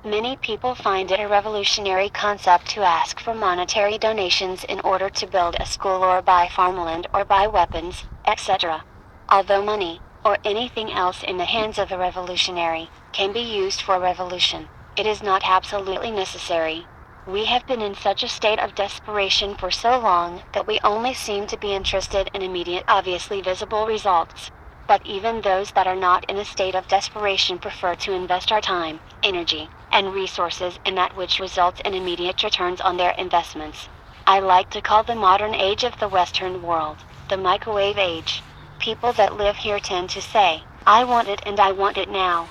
Many people find it a revolutionary concept to ask for monetary donations in order to build a school or buy farmland or buy weapons, etc. Although money, or anything else in the hands of a revolutionary, can be used for revolution, it is not absolutely necessary. We have been in such a state of desperation for so long that we only seem to be interested in immediate, obviously visible results. But even those that are not in a state of desperation prefer to invest our time, energy, and resources in that which results in immediate returns on their investments. I like to call the modern age of the Western world the microwave age. People that live here tend to say, "I want it and I want it now."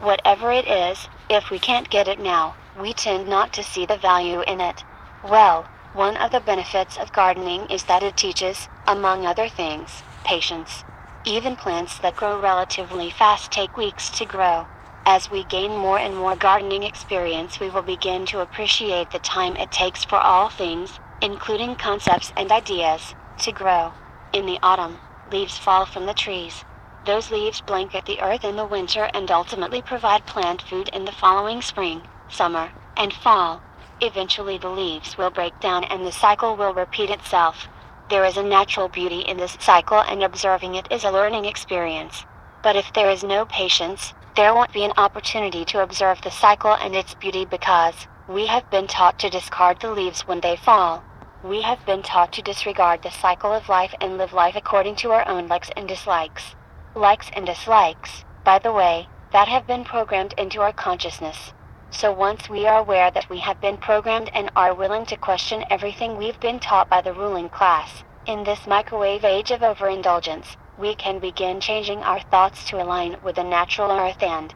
Whatever it is, if we can't get it now, we tend not to see the value in it. Well, one of the benefits of gardening is that it teaches, among other things, patience. Even plants that grow relatively fast take weeks to grow. As we gain more and more gardening experience, we will begin to appreciate the time it takes for all things, including concepts and ideas, to grow. In the autumn, leaves fall from the trees. Those leaves blanket the earth in the winter and ultimately provide plant food in the following spring, summer, and fall. Eventually the leaves will break down and the cycle will repeat itself. There is a natural beauty in this cycle, and observing it is a learning experience. But if there is no patience, there won't be an opportunity to observe the cycle and its beauty, because we have been taught to discard the leaves when they fall. We have been taught to disregard the cycle of life and live life according to our own likes and dislikes. Likes and dislikes, by the way, that have been programmed into our consciousness. So once we are aware that we have been programmed and are willing to question everything we've been taught by the ruling class, in this microwave age of overindulgence, we can begin changing our thoughts to align with the natural earth and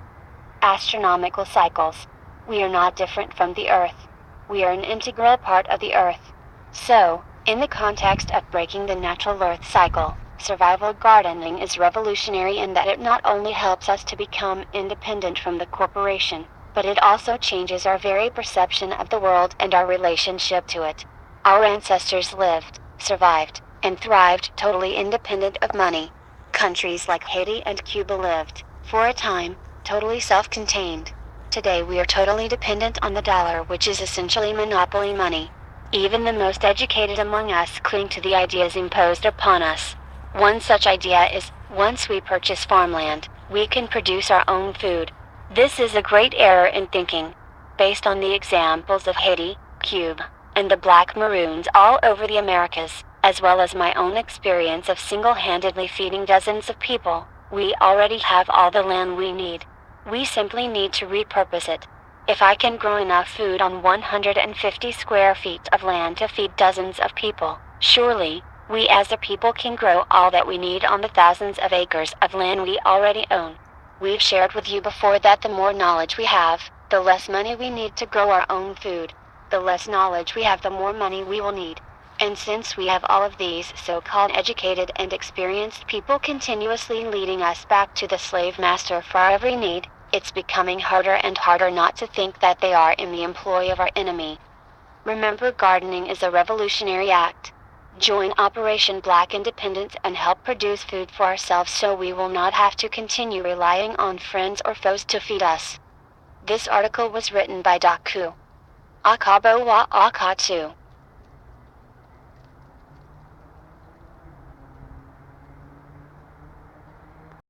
astronomical cycles. We are not different from the earth. We are an integral part of the earth. So, in the context of breaking the natural earth cycle, survival gardening is revolutionary in that it not only helps us to become independent from the corporation, but it also changes our very perception of the world and our relationship to it. Our ancestors lived, survived, and thrived totally independent of money. Countries like Haiti and Cuba lived, for a time, totally self-contained. Today we are totally dependent on the dollar, which is essentially monopoly money. Even the most educated among us cling to the ideas imposed upon us. One such idea is, once we purchase farmland, we can produce our own food. This is a great error in thinking. Based on the examples of Haiti, Cuba, and the Black Maroons all over the Americas, as well as my own experience of single-handedly feeding dozens of people, we already have all the land we need. We simply need to repurpose it. If I can grow enough food on 150 square feet of land to feed dozens of people, surely, we as a people can grow all that we need on the thousands of acres of land we already own. We've shared with you before that the more knowledge we have, the less money we need to grow our own food. The less knowledge we have, the more money we will need. And since we have all of these so-called educated and experienced people continuously leading us back to the slave master for our every need, it's becoming harder and harder not to think that they are in the employ of our enemy. Remember, gardening is a revolutionary act. Join Operation Black Independence and help produce food for ourselves so we will not have to continue relying on friends or foes to feed us. This article was written by Daku Akabo wa Akatu.